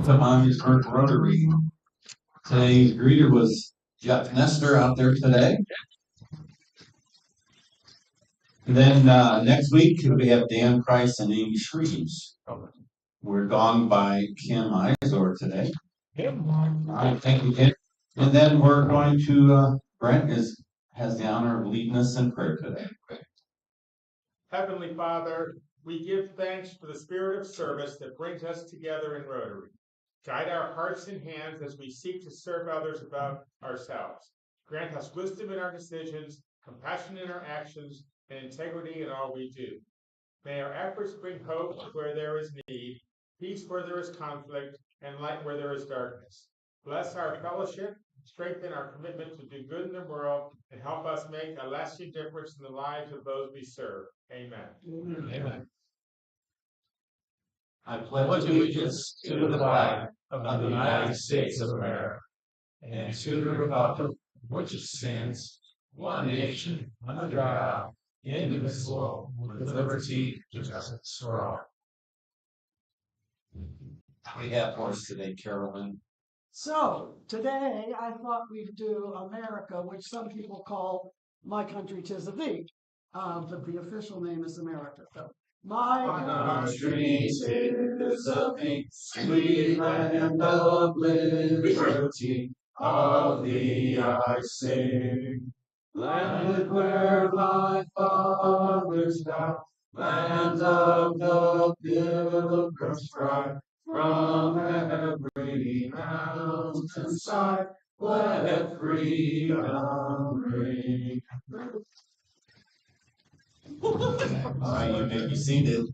Welcome to Miamisburg Rotary. Today's greeter was Jeff Nestor out there today. And then next week we have Dan Price and Amy Shreves. We're gone by Kim Izor today. All right, thank you, Kim. And then we're going to Brent has the honor of leading us in prayer today. Heavenly Father, we give thanks for the spirit of service that brings us together in Rotary. Guide our hearts and hands as we seek to serve others above ourselves. Grant us wisdom in our decisions, compassion in our actions, and integrity in all we do. May our efforts bring hope where there is need, peace where there is conflict, and light where there is darkness. Bless our fellowship, strengthen our commitment to do good in the world, and help us make a lasting difference in the lives of those we serve. Amen. Amen. I pledge allegiance to the flag of the United States of America and to the republic which stands, one nation, under God, indivisible, with liberty and justice for all. We have for us today, Carolyn. So today I thought we'd do America, which some people call My Country 'Tis of Thee, but the official name is America. So, my country 'tis of thee, sweet land of liberty, of thee I sing. Land where thy fathers died, land of the pilgrim's pride, from every mountainside, let freedom ring. All right, you may be seated.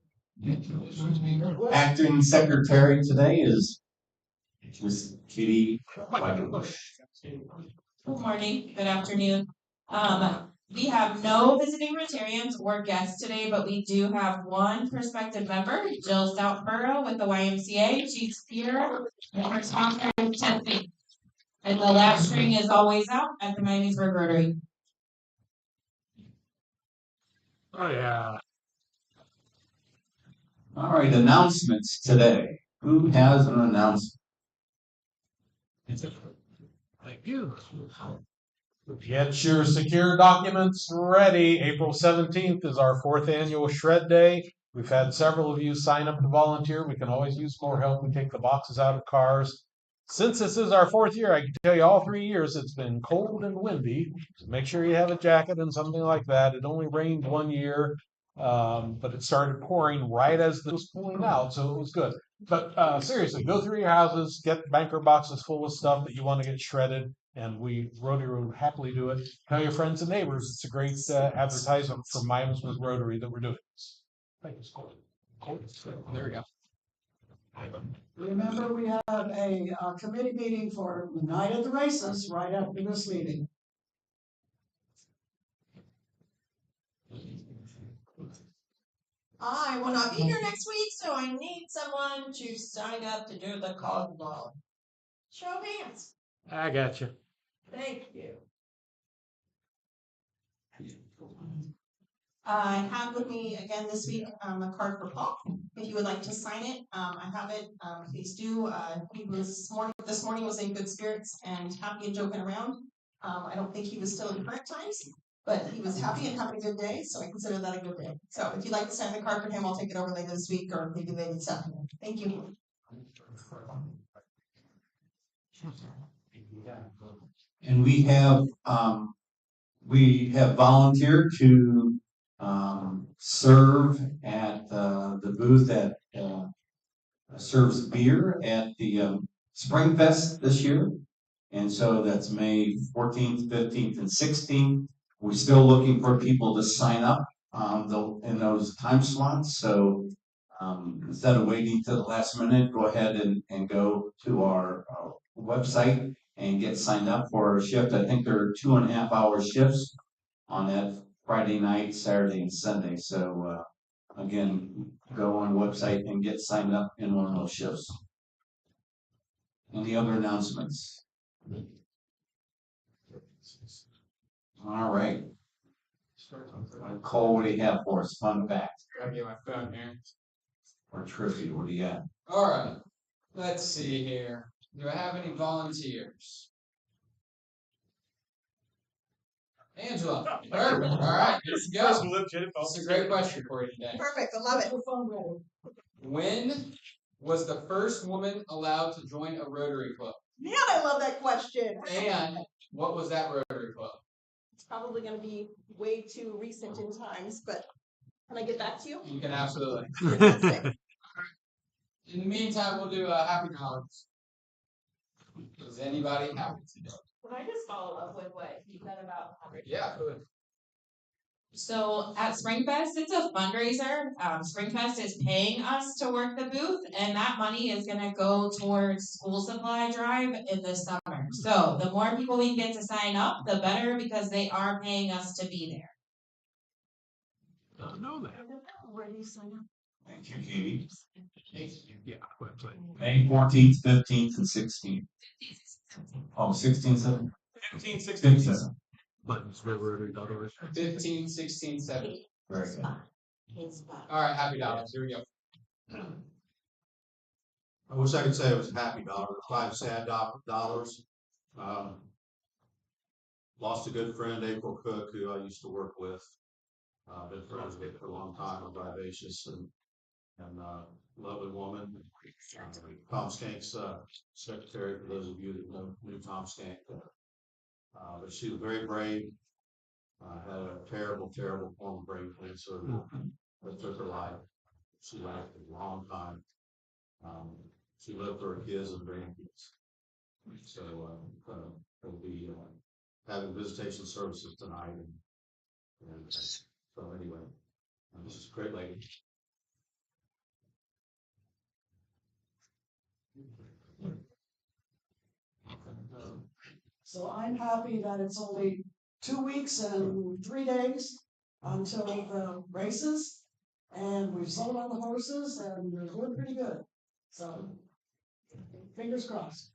Acting secretary today is Miss Kitty Whitebush. Good morning, good afternoon. We have no visiting Rotarians or guests today, but we do have one prospective member, Jill Stoutborough with the YMCA. She's here and her sponsor is Tennessee. And the last string is always out at the Miamisburg Rotary. Oh, yeah. All right, announcements today. Who has an announcement? Thank you. Get your secure documents ready. April 17th is our 4th annual Shred Day. We've had several of you sign up to volunteer. We can always use more help. We take the boxes out of cars. Since this is our 4th year, I can tell you all 3 years it's been cold and windy. So make sure you have a jacket and something like that. It only rained 1 year, but it started pouring right as it was pulling out, so it was good. But seriously, go through your houses, get banker boxes full of stuff that you want to get shredded, and Rotary would happily do it. Tell your friends and neighbors. It's a great advertisement for Miamisburg Rotary that we're doing. Thank you, Scott. There we go. remember we have a committee meeting for Night at the Races right after this meeting. I will not be here next week, so I need someone to sign up to do the call log. Show of hands. I got you. Thank you. I have with me again this week a card for Paul. If you would like to sign it, I have it. Please do. He was this morning was in good spirits and happy and joking around. I don't think he was still in current times, but he was happy and having a good day, so I consider that a good day. So if you'd like to sign the card for him, I'll take it over later this week or maybe later this afternoon. Thank you. And we have volunteered to serve at the booth that serves beer at the Spring Fest this year. And so that's May 14th, 15th, and 16th. We're still looking for people to sign up in those time slots. So instead of waiting till the last minute, go ahead and go to our website and get signed up for a shift. I think there are 2.5-hour shifts on that Friday night, Saturday, and Sunday. So again, go on the website and get signed up in one of those shifts. Any other announcements? All right. Cole, what do you have for us? Fun fact. Gotta get my phone here. Or trivia, what do you got? All right. Let's see here. Do I have any volunteers? Angela. Perfect. All right, let's go. It's a great question for you today. Perfect, I love it. When was the first woman allowed to join a Rotary Club? Man, I love that question. And what was that Rotary Club? It's probably gonna be way too recent in times, but can I get back to you? You can absolutely. Fantastic. In the meantime, we'll do happy dollars. Is anybody happy today? Can I just follow up with what you said about Yeah, good. So at Springfest, it's a fundraiser. Springfest is paying us to work the booth, and that money is going to go towards school supply drive in the summer. So the more people we can get to sign up, the better, because they are paying us to be there. Don't know that. Where do you sign up? Thank you, Katie. Yeah, website. May 14th, 15th, and 16th. Oh, 16, 17? 15, 16, 17. Buttonsriver.org. 15, 16, 17. Very good. All right, happy dollars. Here we go. I wish I could say it was a happy dollar, but 5 sad dollars. Lost a good friend, April Cook, who I used to work with. Been friends with for a long time, a vivacious and lovely woman. Tom Skank's secretary, for those of you that knew Tom Skank. But she was very brave. Had a terrible form of brain cancer that took her life. She lasted a long time. She lived for her kids and grandkids. So we'll be having visitation services tonight. And so anyway, this is a great lady. So I'm happy that it's only 2 weeks and 3 days until the races. And we've sold all the horses and we're doing pretty good. So fingers crossed.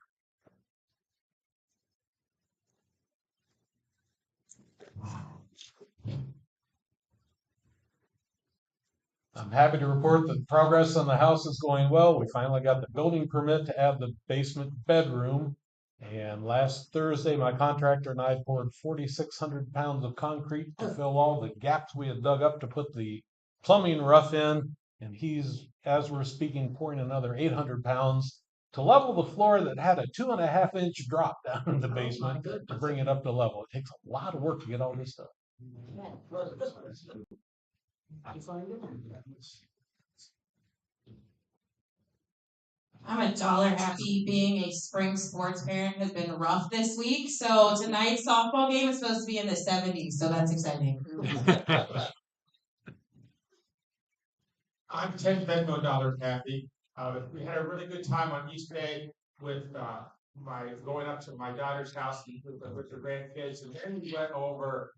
I'm happy to report that progress on the house is going well. We finally got the building permit to add the basement bedroom. And last Thursday, my contractor and I poured 4,600 pounds of concrete to fill all the gaps we had dug up to put the plumbing rough in. And he's, as we're speaking, pouring another 800 pounds to level the floor that had a 2.5-inch drop down in the basement to bring it up to level. It takes a lot of work to get all this done. I'm $1 happy. Being a spring sports parent has been rough this week. So tonight's softball game is supposed to be in the 70s. So that's exciting. I'm $10 happy. We had a really good time on Easter Day with my going up to my daughter's house with her grandkids, and then we went over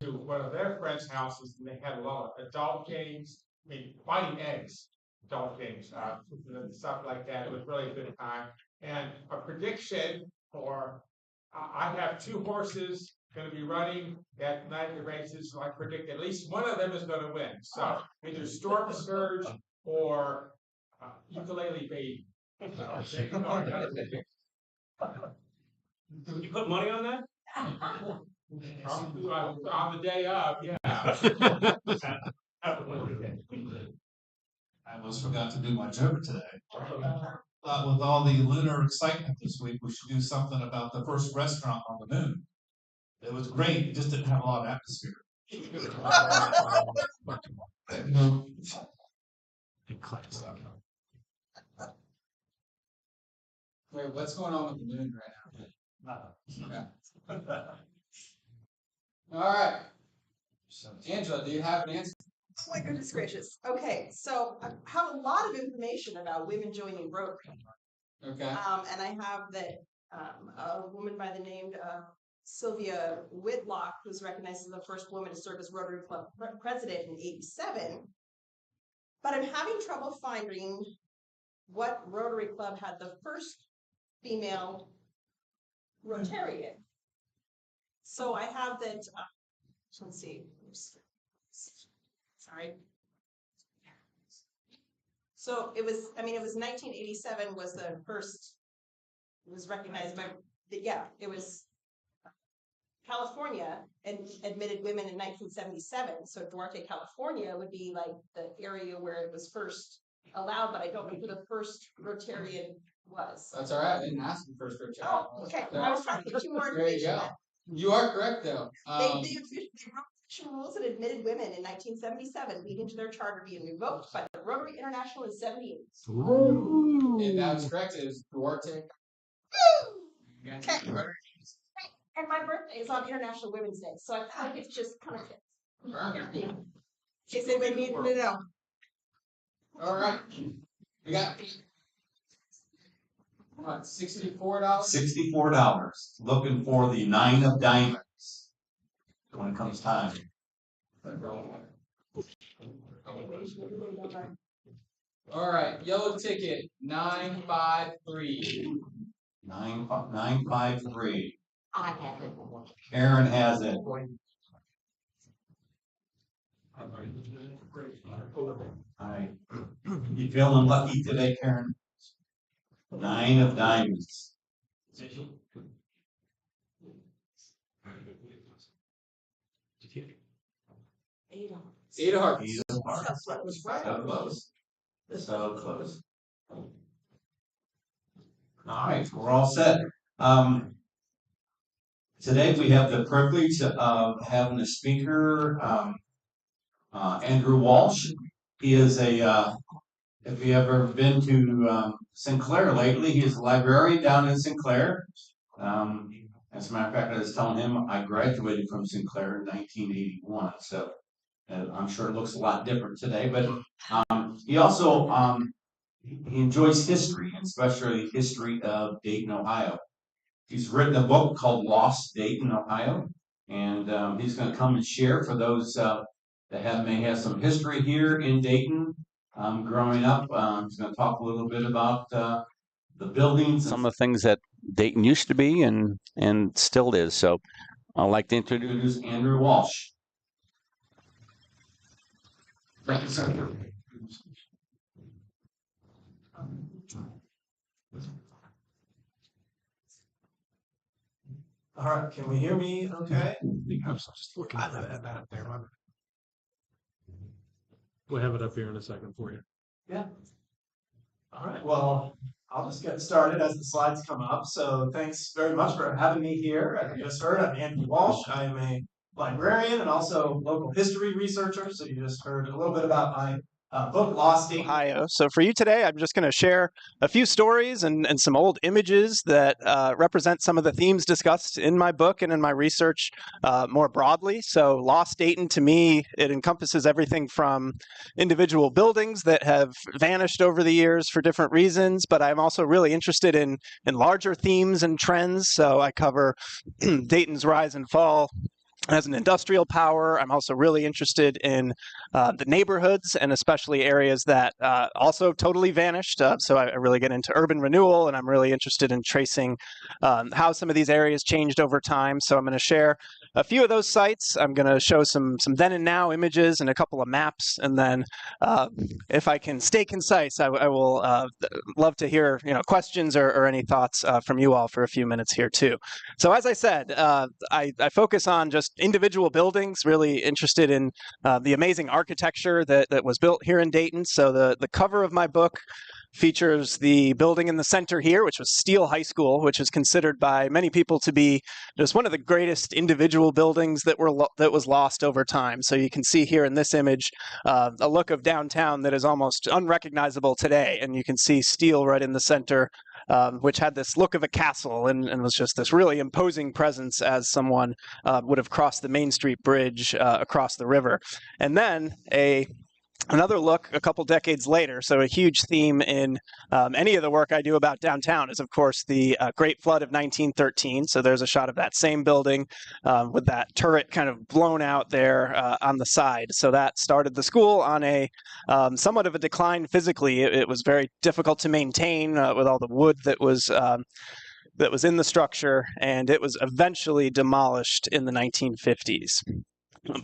to one of their friends' houses, and they had a lot of adult games. I mean, fighting eggs, adult games, stuff like that. It was really a good time. And a prediction for I have 2 horses going to be running that night in the races, so I predict at least one of them is going to win. So either Storm Surge or Ukulele Baby. Did you put money on that? On the day of, yeah. I almost forgot to do my joke today. Thought with all the lunar excitement this week, we should do something about the first restaurant on the moon. It was great, it just didn't have a lot of atmosphere. Wait, what's going on with the moon right now? Okay. All right. Angela, do you have an answer? Oh my goodness gracious. Okay, so I have a lot of information about women joining Rotary. Okay. And I have that a woman by the name of Sylvia Whitlock, who's recognized as the first woman to serve as Rotary Club president in '87. But I'm having trouble finding what Rotary Club had the first female Rotarian. So I have that, let's see, oops. Sorry. So it was, I mean, it was 1987 was the first, it was recognized by, yeah, it was California and admitted women in 1977. So Duarte, California would be like the area where it was first allowed, but I don't know who the first Rotarian was. That's all right. I didn't ask you first, Rich. Oh, okay. I was trying to get you more There you information. go. You are correct, though. They wrote official rules that admitted women in 1977, leading to their charter being revoked by the Rotary International in 78. And that's correct. It is Duarte. Okay. And my birthday is on International Women's Day, so I feel like it's just kind of fits. In case anybody needs to know. All right. We got what, $64? $64. Looking for the 9 of diamonds when it comes time. All right, yellow ticket 953. 953. I have it. Karen has it. Alright. You feeling lucky today, Karen? 9 of diamonds. $8. 8 of hearts. 8 of hearts. That was right. So close. So close. Alright, we're all set. Today we have the privilege of having a speaker, Andrew Walsh. He is a, if you ever been to Sinclair lately, he's a librarian down in Sinclair. As a matter of fact, I was telling him I graduated from Sinclair in 1981, so I'm sure it looks a lot different today. But he also he enjoys history, and especially history of Dayton, Ohio. He's written a book called Lost Dayton, Ohio, and he's going to come and share for those that may have some history here in Dayton. Growing up, he's going to talk a little bit about the buildings, some of the things that Dayton used to be and still is. So I'd like to introduce Andrew Walsh. Thank you, sir. All right, can we hear me okay? I was just looking at that up there. We'll have it up here in a second for you. Yeah. All right, well, I'll just get started as the slides come up. So thanks very much for having me here. As you just heard, I'm Andrew Walsh. I am a librarian and also local history researcher. So you just heard a little bit about my book, Lost Dayton, Ohio. So for you today, I'm just going to share a few stories and some old images that represent some of the themes discussed in my book and in my research more broadly. So Lost Dayton, to me, it encompasses everything from individual buildings that have vanished over the years for different reasons, but I'm also really interested in larger themes and trends. So I cover Dayton's rise and fall as an industrial power. I'm also really interested in the neighborhoods and especially areas that also totally vanished. So I really get into urban renewal, and I'm really interested in tracing how some of these areas changed over time. So I'm going to share a few of those sites. I'm going to show some then and now images and a couple of maps, and then if I can stay concise, I will love to hear questions or any thoughts from you all for a few minutes here too. So as I said, I focus on just individual buildings, really interested in the amazing architecture that was built here in Dayton. So the cover of my book features the building in the center here, which was Steele High School, which is considered by many people to be just one of the greatest individual buildings that was lost over time. So you can see here in this image a look of downtown that is almost unrecognizable today, and you can see Steele right in the center, which had this look of a castle and was just this really imposing presence as someone would have crossed the Main Street Bridge across the river. And then another look a couple decades later. So a huge theme in any of the work I do about downtown is, of course, the Great Flood of 1913. So there's a shot of that same building with that turret kind of blown out there on the side. So that started the school on a somewhat of a decline physically. It was very difficult to maintain with all the wood that was in the structure, and it was eventually demolished in the 1950s.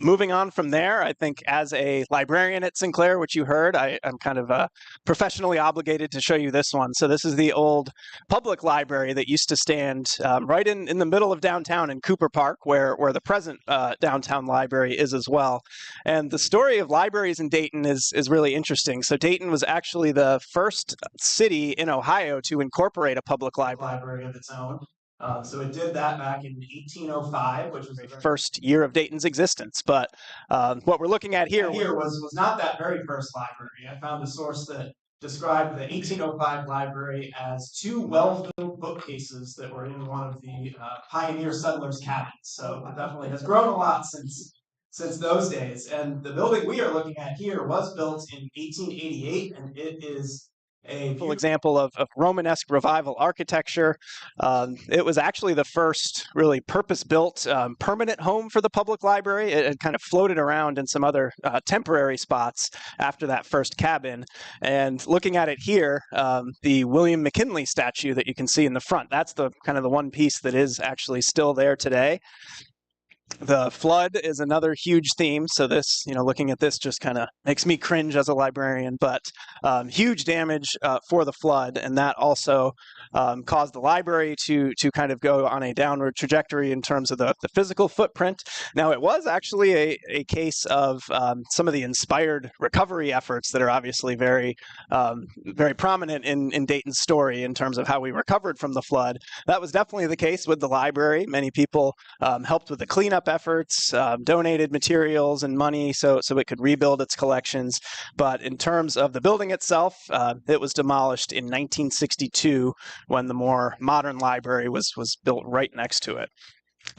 Moving on from there, I think as a librarian at Sinclair, which you heard, I'm kind of professionally obligated to show you this one. So this is the old public library that used to stand right in the middle of downtown in Cooper Park, where the present downtown library is as well. And the story of libraries in Dayton is really interesting. So Dayton was actually the first city in Ohio to incorporate a public library of its own. So it did that back in 1805, which was the first year of Dayton's existence. But what we're looking at here was not that very first library. I found a source that described the 1805 library as two well-filled bookcases that were in one of the pioneer settlers' cabins. So it definitely has grown a lot since those days. And the building we are looking at here was built in 1888, and it is a full example of Romanesque revival architecture. It was actually the first really purpose-built permanent home for the public library. It had kind of floated around in some other temporary spots after that first cabin. And looking at it here, the William McKinley statue that you can see in the front, that's the kind of the one piece that is actually still there today. The flood is another huge theme. So this, looking at this just kind of makes me cringe as a librarian, but huge damage for the flood. And that also caused the library to kind of go on a downward trajectory in terms of the physical footprint. Now, it was actually a case of some of the inspired recovery efforts that are obviously very, very prominent in Dayton's story in terms of how we recovered from the flood. That was definitely the case with the library. Many people helped with the cleanup efforts, donated materials and money so it could rebuild its collections. But in terms of the building itself, it was demolished in 1962 when the more modern library was built right next to it.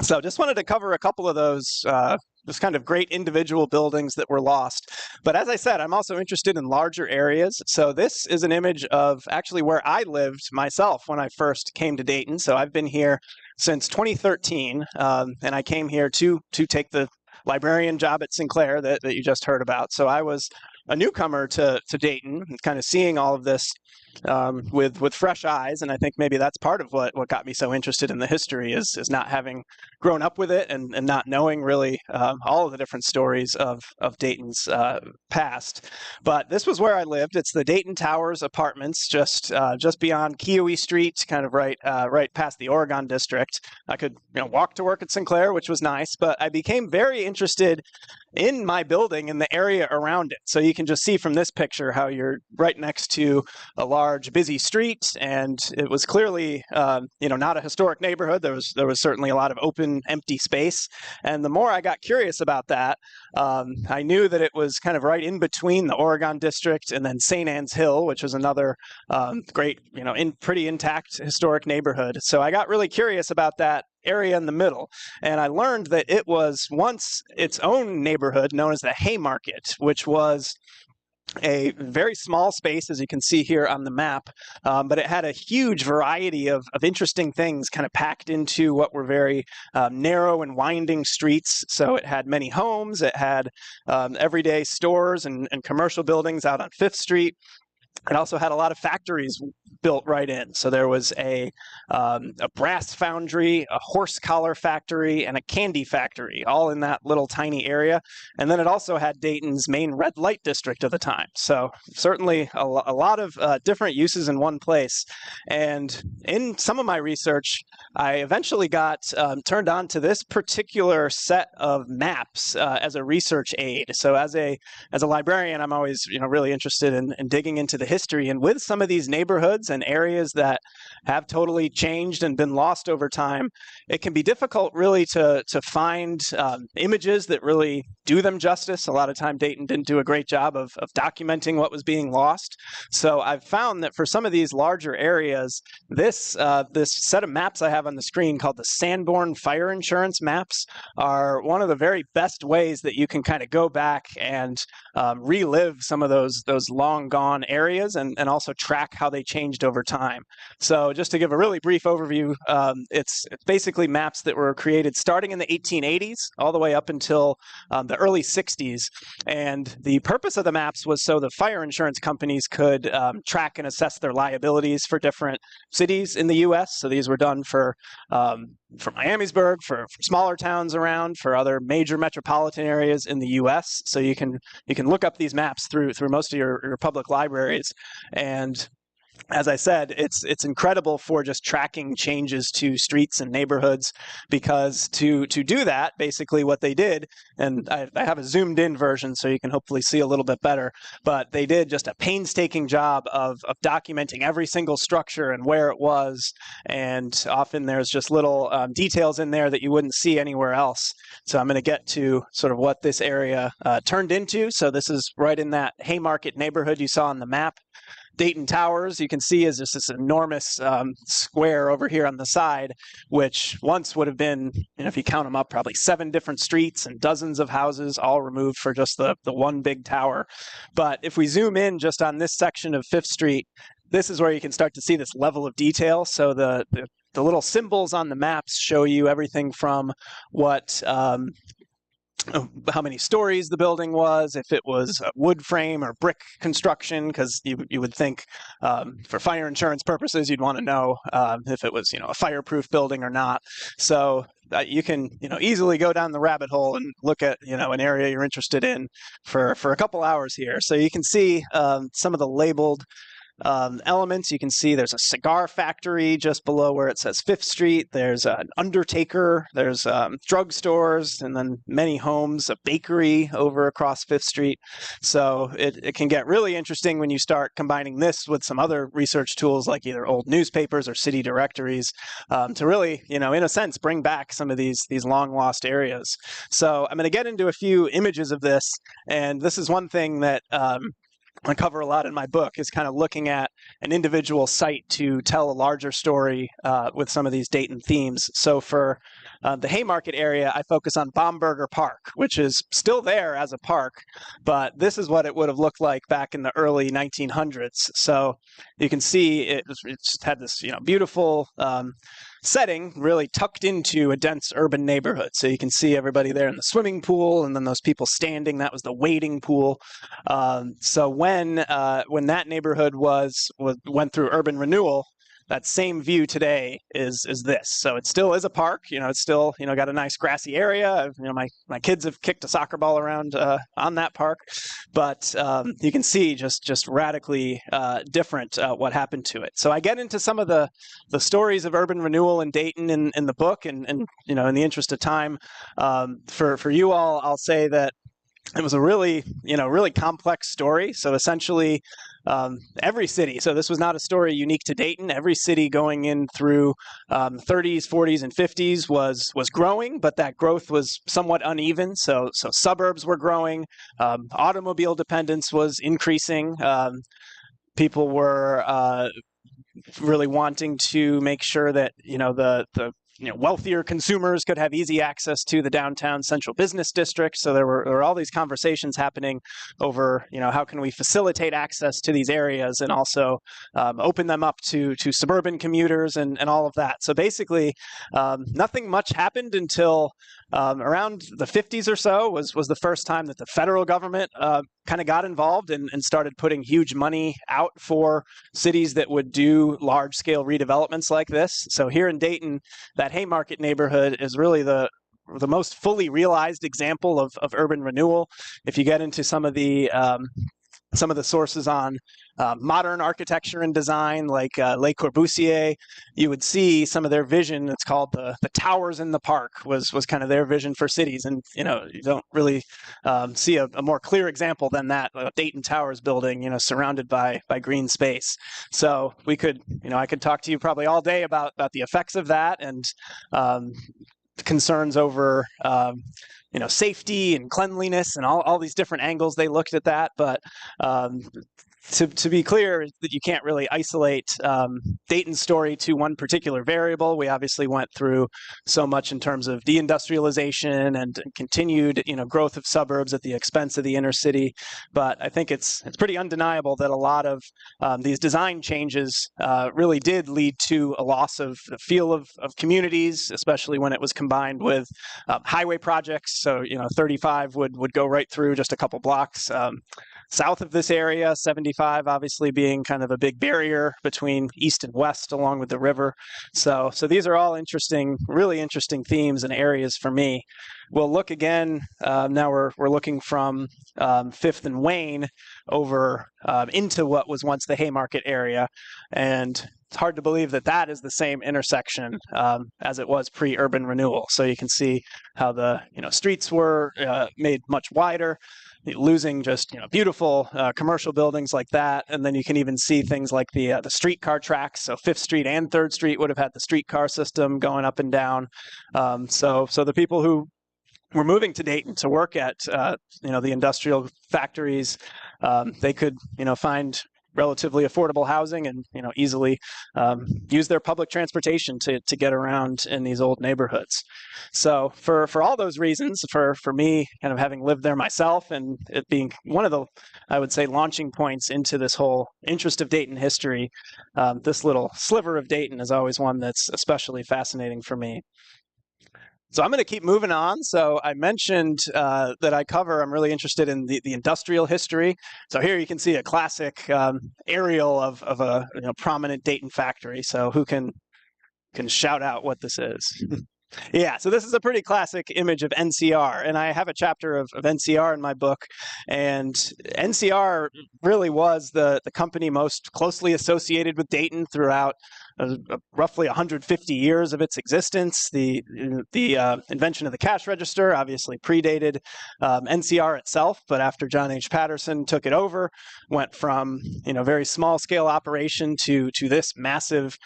So just wanted to cover a couple of those just kind of great individual buildings that were lost. But as I said, I'm also interested in larger areas. So this is an image of actually where I lived myself when I first came to Dayton. So I've been here since 2013, and I came here to take the librarian job at Sinclair that you just heard about. So I was a newcomer to Dayton, kind of seeing all of this with fresh eyes, and I think maybe that's part of what got me so interested in the history is not having grown up with it and not knowing really all of the different stories of Dayton's past. But this was where I lived. It's the Dayton Towers Apartments, just beyond Keowee Street, kind of right past the Oregon District. I could walk to work at Sinclair, which was nice, but I became very interested in my building and the area around it. So you can just see from this picture how you're right next to a large busy street, and it was clearly not a historic neighborhood. There was certainly a lot of open, empty space. And the more I got curious about that, I knew that it was kind of right in between the Oregon District and then St. Anne's Hill, which was another great, pretty intact historic neighborhood. So I got really curious about that area in the middle, and I learned that it was once its own neighborhood known as the Haymarket, which was a very small space, as you can see here on the map, but it had a huge variety of interesting things kind of packed into what were very narrow and winding streets. So it had many homes, it had everyday stores and commercial buildings out on 5th Street. It also had a lot of factories built right in. So there was a brass foundry, a horse collar factory, and a candy factory, all in that little tiny area. And then it also had Dayton's main red light district of the time. So certainly a lot of different uses in one place. And in some of my research, I eventually got turned on to this particular set of maps as a research aid. So as a librarian, I'm always really interested in digging into the history. And with some of these neighborhoods and areas that have totally changed and been lost over time, it can be difficult really to find images that really do them justice. A lot of time Dayton didn't do a great job of documenting what was being lost. So I've found that for some of these larger areas, this set of maps I have on the screen called the Sanborn Fire Insurance Maps are one of the very best ways that you can kind of go back and relive some of those long gone areas areas and also track how they changed over time. So just to give a really brief overview, it's basically maps that were created starting in the 1880s all the way up until the early 60s. And the purpose of the maps was so the fire insurance companies could track and assess their liabilities for different cities in the U.S. So these were done for Miamisburg, for smaller towns around, for other major metropolitan areas in the U.S. So you can look up these maps through most of your public libraries. And as I said, it's incredible for just tracking changes to streets and neighborhoods, because to do that, basically what they did, and I have a zoomed in version so you can hopefully see a little bit better, but they did just a painstaking job of documenting every single structure and where it was, and often there's just little details in there that you wouldn't see anywhere else. So I'm going to get to sort of what this area turned into. So this is right in that Haymarket neighborhood you saw on the map. Dayton Towers, you can see, is just this enormous square over here on the side, which once would have been, if you count them up, probably 7 different streets and dozens of houses, all removed for just the one big tower. But if we zoom in just on this section of 5th Street, this is where you can start to see this level of detail. So the little symbols on the maps show you everything from what how many stories the building was, if it was a wood frame or brick construction, because you would think for fire insurance purposes you'd want to know if it was a fireproof building or not. So you can easily go down the rabbit hole and look at an area you're interested in for a couple hours here. So you can see some of the labeled elements. You can see there's a cigar factory just below where it says 5th Street. There's an undertaker. There's drugstores, and then many homes, a bakery over across 5th Street. So it can get really interesting when you start combining this with some other research tools like either old newspapers or city directories to really, in a sense, bring back some of these long lost areas. So I'm going to get into a few images of this, and this is one thing that I cover a lot in my book, is kind of looking at an individual site to tell a larger story with some of these Dayton themes. So for the Haymarket area, I focus on Baumberger Park, which is still there as a park, but this is what it would have looked like back in the early 1900s. So you can see it just had this beautiful setting, really tucked into a dense urban neighborhood. So you can see everybody there in the swimming pool, and then those people standing, that was the wading pool. So when that neighborhood went through urban renewal, that same view today is this. So it still is a park. It's still got a nice grassy area. My kids have kicked a soccer ball around on that park, but you can see just radically different what happened to it. So I get into some of the stories of urban renewal in Dayton in the book, and in the interest of time, for you all, I'll say that it was a really complex story. So essentially, every city, so this was not a story unique to Dayton, every city going in through 30s, 40s, and 50s was growing, but that growth was somewhat uneven. So suburbs were growing, automobile dependence was increasing, people were really wanting to make sure that the wealthier consumers could have easy access to the downtown central business district. So there were all these conversations happening over, how can we facilitate access to these areas and also open them up to suburban commuters and all of that. So basically, nothing much happened until around the 50s or so was the first time that the federal government kind of got involved and started putting huge money out for cities that would do large-scale redevelopments like this. So here in Dayton, that Haymarket neighborhood is really the most fully realized example of urban renewal. If you get into some of the sources on modern architecture and design, like Le Corbusier, you would see some of their vision. It's called the towers in the park was kind of their vision for cities. And, you don't really see a more clear example than that, Dayton Towers building, surrounded by green space. So we could, I could talk to you probably all day about the effects of that and concerns over safety and cleanliness and all these different angles they looked at that. But to be clear, that you can't really isolate Dayton's story to one particular variable. We obviously went through so much in terms of deindustrialization and continued, growth of suburbs at the expense of the inner city. But I think it's pretty undeniable that a lot of these design changes really did lead to a loss of the feel of communities, especially when it was combined with highway projects. So 35 would go right through just a couple blocks south of this area, 75 obviously being kind of a big barrier between east and west along with the river. So these are all interesting, really interesting themes and areas for me. We'll look again, now we're looking from 5th and Wayne over into what was once the Haymarket area. And it's hard to believe that that is the same intersection as it was pre-urban renewal. So you can see how the streets were made much wider, losing just beautiful commercial buildings like that. And then you can even see things like the streetcar tracks. So 5th Street and 3rd Street would have had the streetcar system going up and down. So the people who were moving to Dayton to work at the industrial factories, they could find relatively affordable housing and easily use their public transportation to get around in these old neighborhoods. So for all those reasons, for me kind of having lived there myself and it being one of the, I would say, launching points into this whole interest of Dayton history, this little sliver of Dayton is always one that's especially fascinating for me. So I'm going to keep moving on. So I mentioned that I'm really interested in the industrial history. So here you can see a classic aerial of a prominent Dayton factory. So who can shout out what this is? Yeah, so this is a pretty classic image of NCR, and I have a chapter of NCR in my book, and NCR really was the company most closely associated with Dayton throughout roughly 150 years of its existence. The invention of the cash register obviously predated NCR itself, but after John H. Patterson took it over, went from very small scale operation to this massive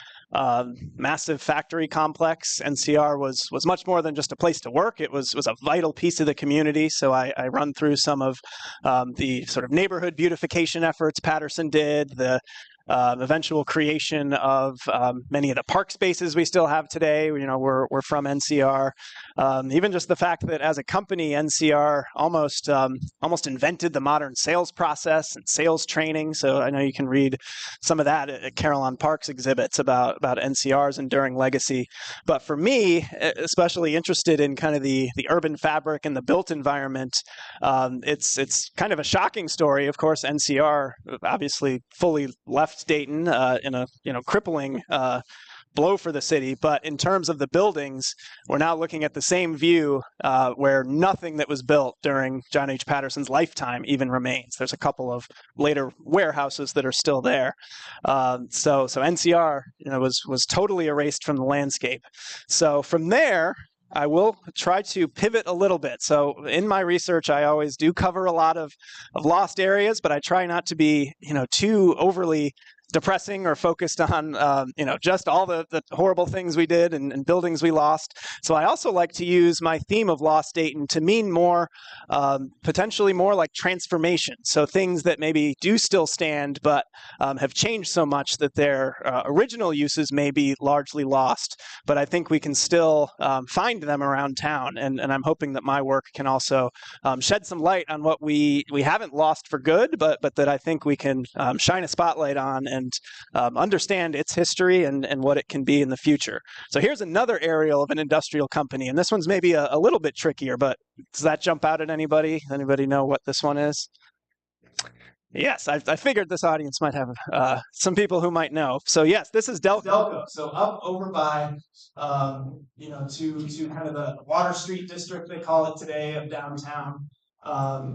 factory complex. NCR was much more than just a place to work. It was a vital piece of the community. So I run through some of the sort of neighborhood beautification efforts Patterson did, the eventual creation of many of the park spaces we still have today. We're from NCR. Even just the fact that as a company, NCR almost invented the modern sales process and sales training. So I know you can read some of that at Carillon Park's exhibits about NCR's enduring legacy. But for me, especially interested in kind of the urban fabric and the built environment, it's kind of a shocking story. Of course, NCR obviously fully left Dayton in a crippling blow for the city. But in terms of the buildings, we're now looking at the same view where nothing that was built during John H. Patterson's lifetime even remains. There's a couple of later warehouses that are still there. So NCR was totally erased from the landscape. So from there, I will try to pivot a little bit. So in my research, I always do cover a lot of lost areas, but I try not to be, too overly depressing or focused on, just all the horrible things we did and buildings we lost. So I also like to use my theme of lost Dayton to mean more, potentially more like transformation. So things that maybe do still stand, but have changed so much that their original uses may be largely lost. But I think we can still find them around town. And I'm hoping that my work can also shed some light on what we haven't lost for good, but that I think we can shine a spotlight on and understand its history and what it can be in the future. So here's another aerial of an industrial company, and this one's maybe a little bit trickier, but does that jump out at anybody? Anybody know what this one is? Yes, I figured this audience might have some people who might know. So yes, this is Delco. So up over by, to kind of the Water Street district, they call it today, of downtown.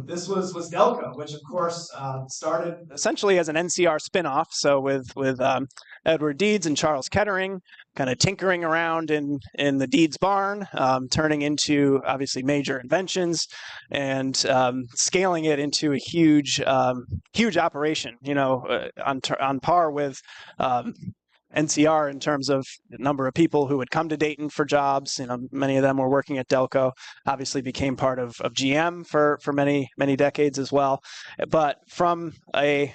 This was Delco, which of course started essentially as an NCR spinoff. So with Edward Deeds and Charles Kettering, kind of tinkering around in the Deeds barn, turning into obviously major inventions and scaling it into a huge operation. On par with NCR in terms of the number of people who would come to Dayton for jobs. Many of them were working at Delco, obviously became part of GM for many decades as well. But from a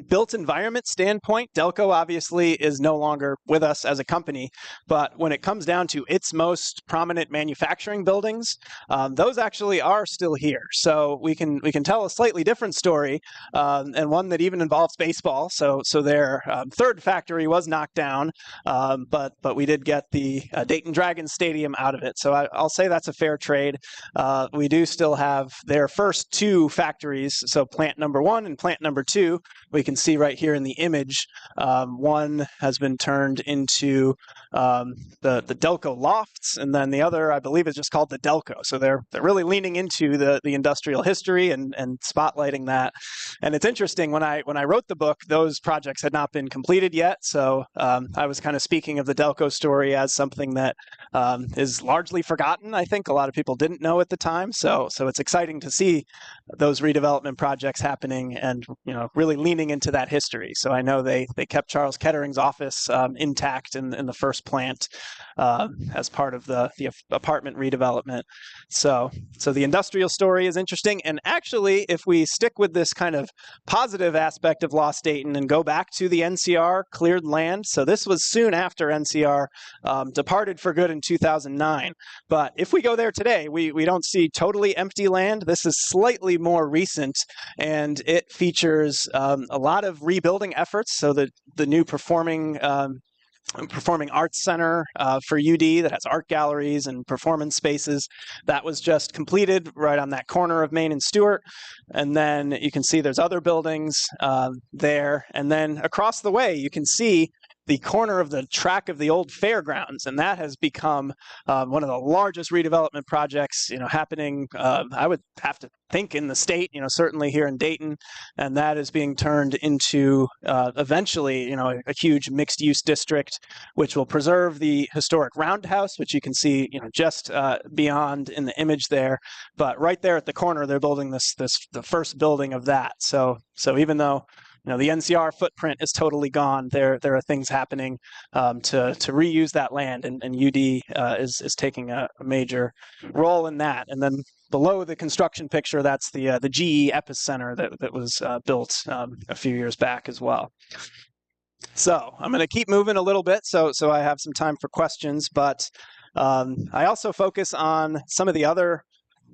built environment standpoint, Delco obviously is no longer with us as a company, but when it comes down to its most prominent manufacturing buildings, those actually are still here. So we can tell a slightly different story, and one that even involves baseball. So their third factory was knocked down, but we did get the Dayton Dragons Stadium out of it. So I'll say that's a fair trade. We do still have their first two factories, so plant number 1 and plant number 2. We can see right here in the image, one has been turned into the Delco lofts, and then the other, I believe, is just called the Delco. So they're really leaning into the industrial history and spotlighting that. And it's interesting, when I wrote the book, those projects had not been completed yet. So I was kind of speaking of the Delco story as something that is largely forgotten. I think a lot of people didn't know at the time. So it's exciting to see those redevelopment projects happening and really leaning into that history. So I know they kept Charles Kettering's office intact in the first plant as part of the apartment redevelopment. So the industrial story is interesting. And actually, if we stick with this kind of positive aspect of Lost Dayton and go back to the NCR cleared land, so this was soon after NCR departed for good in 2009. But if we go there today, we don't see totally empty land. This is slightly more recent, and it features a lot of rebuilding efforts. So the new performing arts center for UD that has art galleries and performance spaces, that was just completed right on that corner of Main and Stewart. And then you can see there's other buildings there. And then across the way, you can see the corner of the track of the old fairgrounds, and that has become one of the largest redevelopment projects, happening. I would have to think in the state, certainly here in Dayton, and that is being turned into eventually, a huge mixed-use district, which will preserve the historic roundhouse, which you can see, just beyond in the image there. But right there at the corner, they're building the first building of that. So even though the NCR footprint is totally gone, there are things happening to reuse that land, and UD is taking a major role in that. And then below the construction picture, that's the GE Epicenter that was built a few years back as well. So I'm going to keep moving a little bit so I have some time for questions, but I also focus on some of the other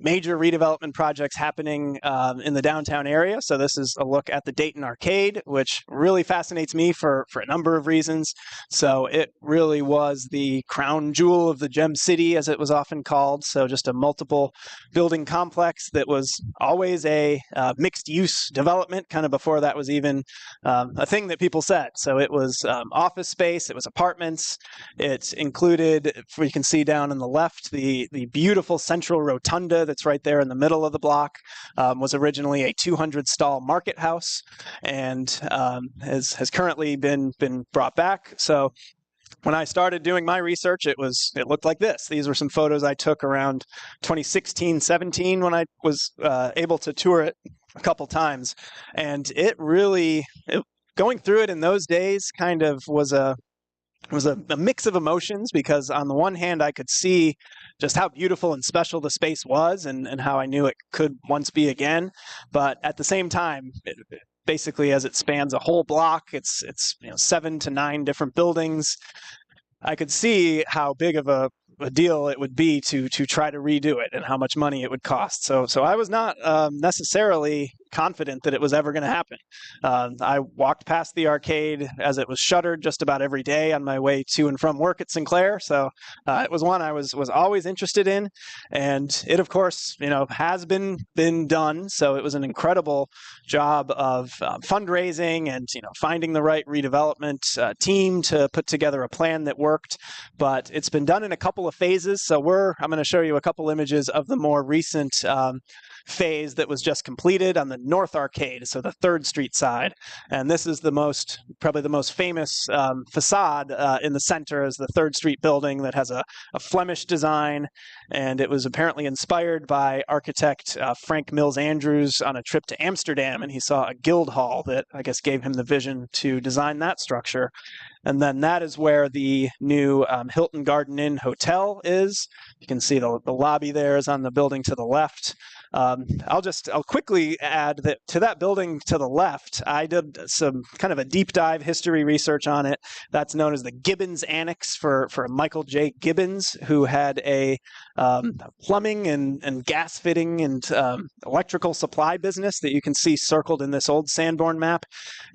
major redevelopment projects happening in the downtown area. So this is a look at the Dayton Arcade, which really fascinates me for a number of reasons. So it really was the crown jewel of the Gem City, as it was often called. So just a multiple building complex that was always a mixed use development, kind of before that was even a thing that people said. So it was office space, it was apartments. It included, you can see down on the left, the beautiful central rotunda that's right there in the middle of the block. Was originally a 200-stall market house, and has currently been brought back. So when I started doing my research, it looked like this. These were some photos I took around 2016-17 when I was able to tour it a couple times, and going through it in those days kind of was a mix of emotions, because on the one hand, I could see just how beautiful and special the space was, and how I knew it could once be again. But at the same time, basically, as it spans a whole block, it's 7 to 9 different buildings. I could see how big of a deal it would be to try to redo it, and how much money it would cost. So I was not necessarily confident that it was ever going to happen. I walked past the arcade as it was shuttered just about every day on my way to and from work at Sinclair. So it was one I was always interested in, and it, of course, has been done. So it was an incredible job of fundraising and finding the right redevelopment team to put together a plan that worked. But it's been done in a couple of phases. So I'm going to show you a couple images of the more recent phase that was just completed on the North Arcade, so the 3rd Street side. And this is probably the most famous facade in the center, is the 3rd Street building that has a Flemish design. And it was apparently inspired by architect Frank Mills Andrews on a trip to Amsterdam, and he saw a guild hall that I guess gave him the vision to design that structure. And then that is where the new Hilton Garden Inn Hotel is. You can see the lobby there is on the building to the left. I'll quickly add that to that building to the left, I did some kind of a deep dive history research on it. That's known as the Gibbons Annex for Michael J. Gibbons, who had a plumbing and gas fitting and electrical supply business that you can see circled in this old Sanborn map.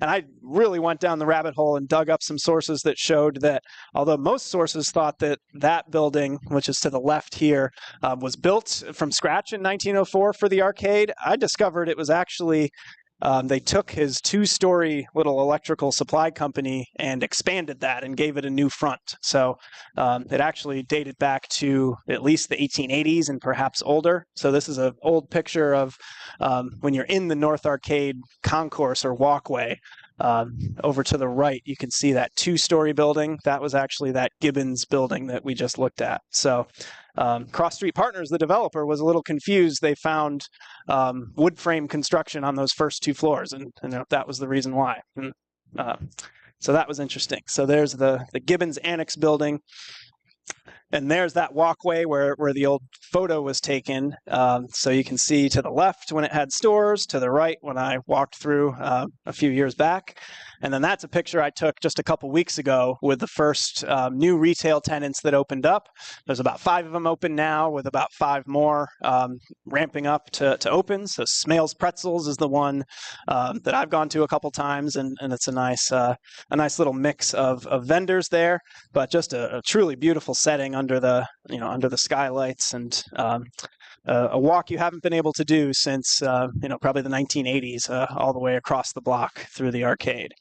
And I really went down the rabbit hole and dug up some sources that showed that although most sources thought that that building, which is to the left here, was built from scratch in 1904 for the arcade, I discovered it was actually they took his two-story little electrical supply company and expanded that and gave it a new front. So it actually dated back to at least the 1880s and perhaps older. So this is an old picture of when you're in the North Arcade concourse or walkway. Over to the right, you can see that two-story building. That was actually that Gibbons building that we just looked at. So Cross Street Partners, the developer, was a little confused. They found wood frame construction on those first two floors, and that was the reason why. So that was interesting. So there's the Gibbons Annex building. And there's that walkway where the old photo was taken. So you can see to the left when it had stores, to the right when I walked through a few years back. And then that's a picture I took just a couple weeks ago with the first new retail tenants that opened up. There's about 5 of them open now, with about 5 more ramping up to open. So Smales Pretzels is the one that I've gone to a couple times, and it's a nice little mix of vendors there, but just a truly beautiful setting under the skylights, and a walk you haven't been able to do since probably the 1980s, all the way across the block through the arcade.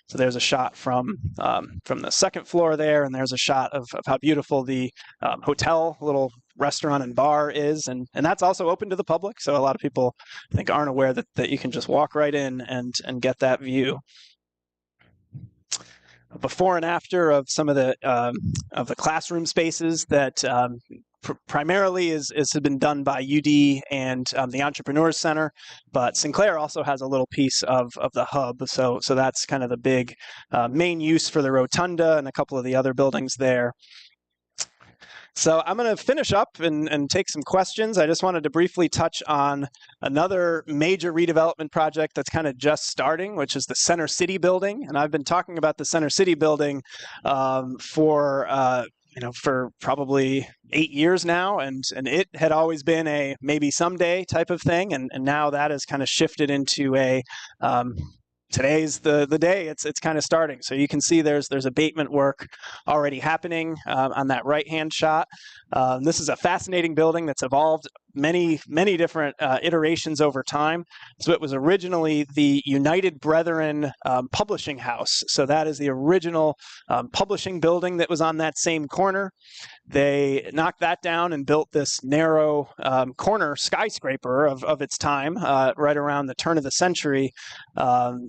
So there's a shot from the second floor there, and there's a shot of how beautiful the hotel, little restaurant and bar is, and that's also open to the public. So a lot of people, I think, aren't aware that you can just walk right in and get that view. Before and after of some of the classroom spaces that primarily has been done by UD and the Entrepreneurs Center, but Sinclair also has a little piece of the hub. So that's kind of the big main use for the rotunda and a couple of the other buildings there. So I'm going to finish up and take some questions. I just wanted to briefly touch on another major redevelopment project that's kind of just starting, which is the Center City building. And I've been talking about the Center City building for probably 8 years now, and it had always been a maybe someday type of thing, and now that has kind of shifted into a today's the day it's kind of starting. So you can see there's abatement work already happening on that right-hand shot. This is a fascinating building that's evolved many different iterations over time. So it was originally the United Brethren publishing house. So that is the original publishing building that was on that same corner. They knocked that down and built this narrow corner skyscraper of its time right around the turn of the century.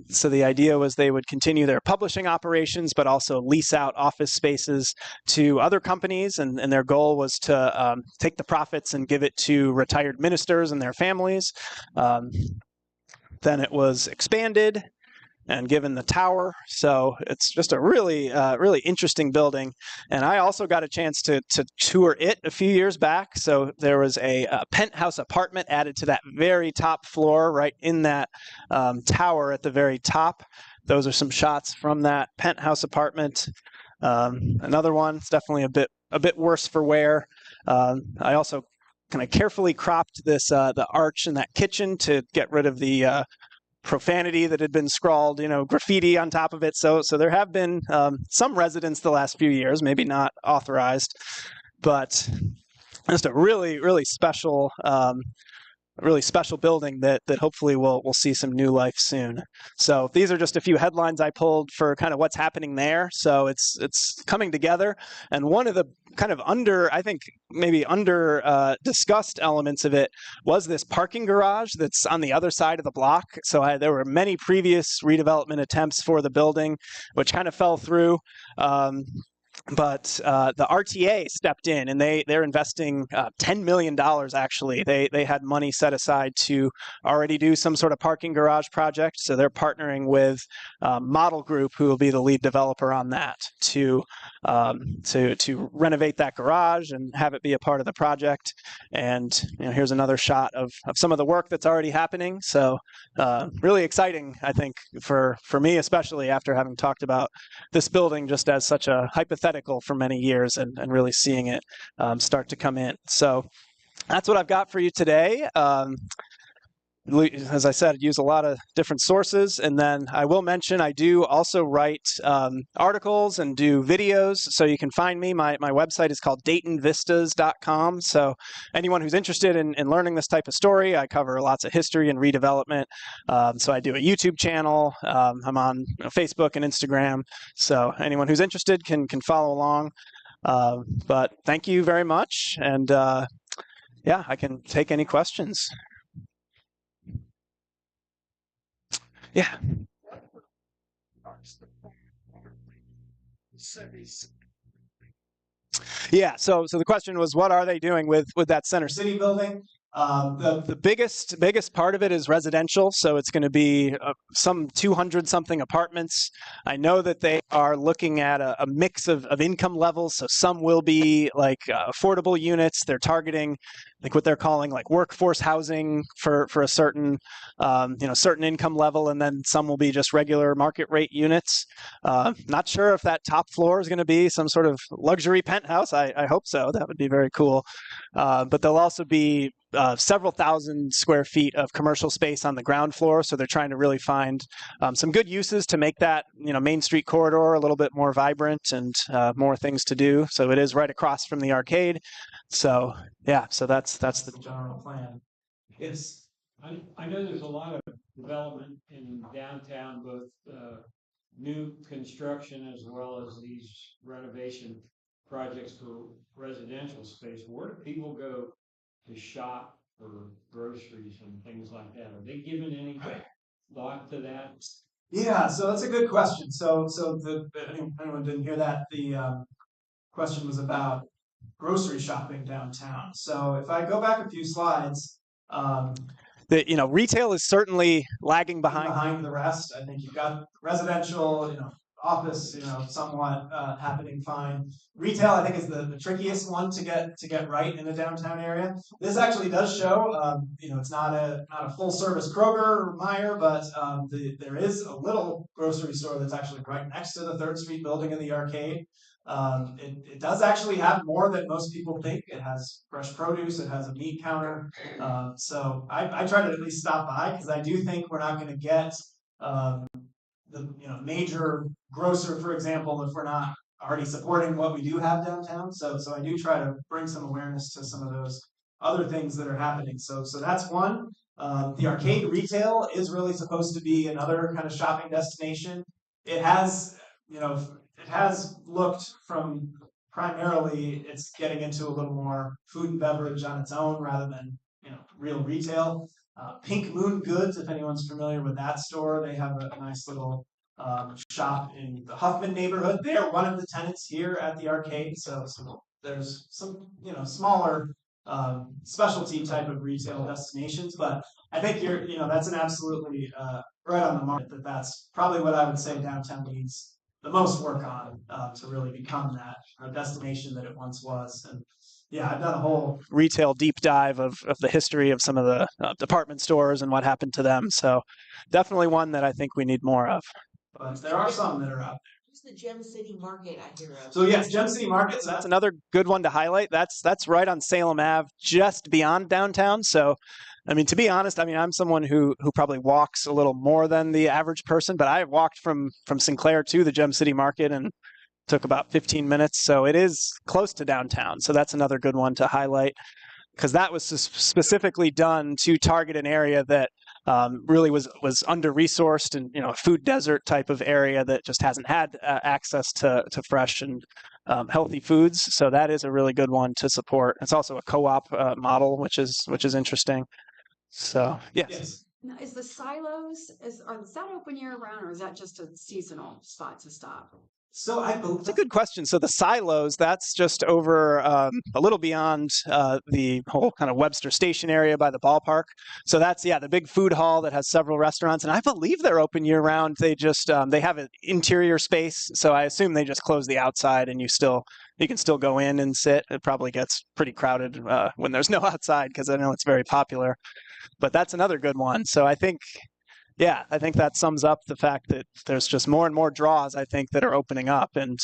So the idea was they would continue their publishing operations, but also lease out office spaces to other companies. And their goal was to take the profits and give it to retired ministers and their families. Then it was expanded and given the tower. So it's just a really interesting building. And I also got a chance to tour it a few years back. So there was a penthouse apartment added to that very top floor, right in that tower at the very top. Those are some shots from that penthouse apartment. Another one, it's definitely a bit worse for wear. I also kind of carefully cropped this the arch in that kitchen to get rid of the profanity that had been scrawled, graffiti on top of it. So there have been some residents the last few years, maybe not authorized, but just a really special building that hopefully will see some new life soon. So these are just a few headlines I pulled for kind of what's happening there. So it's coming together. And one of the kind of under discussed elements of it was this parking garage that's on the other side of the block. So there were many previous redevelopment attempts for the building, which kind of fell through. But the RTA stepped in, and they're investing $10 million, actually. They had money set aside to already do some sort of parking garage project. So they're partnering with Model Group, who will be the lead developer on that, to to renovate that garage and have it be a part of the project. And here's another shot of some of the work that's already happening. So really exciting, I think, for me, especially after having talked about this building just as such a hypothetical for many years and really seeing it start to come in. So that's what I've got for you today. As I said, use a lot of different sources. And then I will mention I do also write articles and do videos. So you can find me. My website is called DaytonVistas.com. So anyone who's interested in learning this type of story, I cover lots of history and redevelopment. So I do a YouTube channel. I'm on Facebook and Instagram. So anyone who's interested can follow along. But thank you very much. And yeah, I can take any questions. Yeah. Yeah. So the question was, what are they doing with that Center City building? The biggest part of it is residential, so it's going to be some 200 something apartments. I know that they are looking at a mix of income levels, so some will be like affordable units. They're targeting like what they're calling like workforce housing for a certain certain income level, and then some will be just regular market rate units. Not sure if that top floor is going to be some sort of luxury penthouse. I hope so. That would be very cool. But there'll also be several thousand square feet of commercial space on the ground floor. So they're trying to really find some good uses to make that Main Street corridor a little bit more vibrant and more things to do. So it is right across from the arcade. So yeah, so that's the general plan. Yes. I know there's a lot of development in downtown, both new construction as well as these renovation projects for residential space. Where do people go to shop for groceries and things like that? Are they giving any thought to that? Yeah, so that's a good question. So anyone didn't hear that, the question was about grocery shopping downtown. So if I go back a few slides, retail is certainly lagging behind the rest. I think you've got residential, office, somewhat happening fine. Retail, I think, is the trickiest one to get right in a downtown area. This actually does show, it's not a full service Kroger or Meijer, but there is a little grocery store that's actually right next to the 3rd Street building in the arcade. It does actually have more than most people think. It has fresh produce. It has a meat counter. So I try to at least stop by because I do think we're not going to get the major grocer, for example, if we're not already supporting what we do have downtown. So I do try to bring some awareness to some of those other things that are happening. So that's one. The arcade retail is really supposed to be another kind of shopping destination. It has looked from primarily it's getting into a little more food and beverage on its own rather than real retail. Pink Moon Goods, if anyone's familiar with that store, they have a nice little shop in the Huffman neighborhood. They are one of the tenants here at the arcade, so there's some smaller specialty type of retail destinations. But I think that's an absolutely right on the mark. That's probably what I would say downtown needs the most work on to really become that destination that it once was. And yeah, I've done a whole retail deep dive of the history of some of the department stores and what happened to them. So definitely one that I think we need more of. But there are some that are out there. Who's the Gem City Market I hear of? So yes, Gem City Market. So that's another good one to highlight. That's right on Salem Ave, just beyond downtown. So to be honest, I'm someone who probably walks a little more than the average person, but I walked from Sinclair to the Gem City Market and took about 15 minutes. So it is close to downtown. So that's another good one to highlight because that was specifically done to target an area that really was under-resourced and a food desert type of area that just hasn't had access to fresh and healthy foods. So that is a really good one to support. It's also a co-op model, which is interesting. So yes. Now, is the silos is that open year round or is that just a seasonal spot to stop? So I believe It's a good question. So the silos, that's just over a little beyond the whole kind of Webster Station area by the ballpark. So that's, yeah, the big food hall that has several restaurants. And I believe they're open year round. They just, they have an interior space. So I assume they just close the outside and you can still go in and sit. It probably gets pretty crowded when there's no outside because I know it's very popular. But that's another good one. So I think, yeah, I think that sums up the fact that there's just more and more draws, I think, that are opening up. And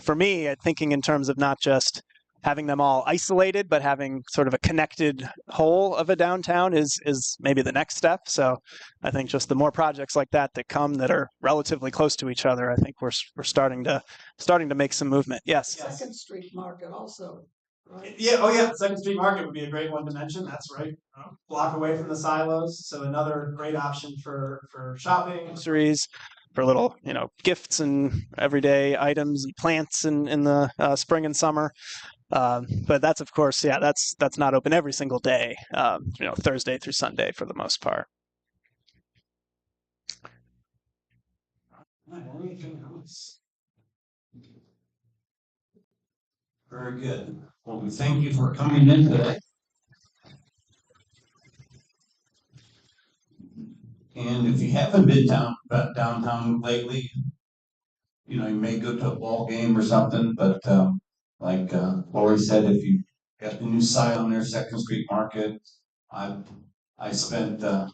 for me, thinking in terms of not just having them all isolated, but having sort of a connected whole of a downtown is maybe the next step. So I think just the more projects like that come that are relatively close to each other, I think we're starting to make some movement. Yes. Second Street Market also, right? Yeah, oh yeah, Second Street Market would be a great one to mention. That's right. Block away from the silos. So another great option for shopping. Groceries for little, gifts and everyday items and plants in the spring and summer. But that's, of course, yeah, that's not open every single day, Thursday through Sunday for the most part. Anything else? Very good. Well, we thank you for coming in today. And if you haven't been downtown lately, you may go to a ball game or something, but like Lori said, if you got the new sign on there, Second Street Market, I spent a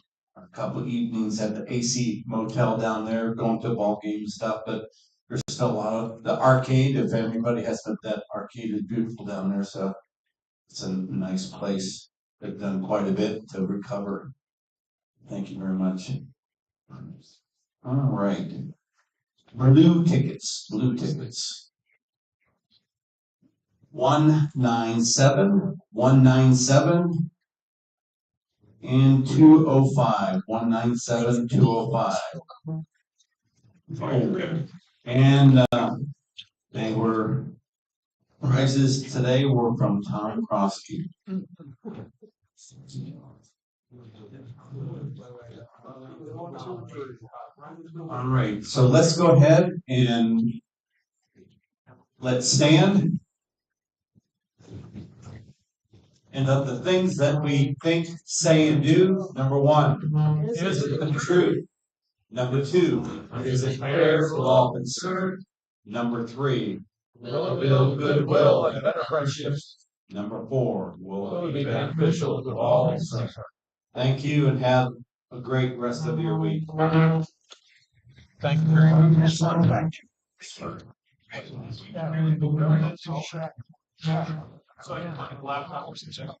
couple evenings at the AC Motel down there going to ball game and stuff, but there's still a lot of the arcade. If anybody has been, that arcade is beautiful down there, so it's a nice place. They've done quite a bit to recover. Thank you very much. All right. Blue tickets. 197, 197, and 205. 197, 205. And they were prizes today were from Tom Krosky. All right, so let's go ahead and let's stand. And of the things that we think, say, and do, number one, is it the truth? Number two, is it fair for all concerned? Number three, will it build goodwill and better friendships? Number four, will it be beneficial to all concerned? Thank you and have a great rest of your week. Thank you very much. So I can laptop or something.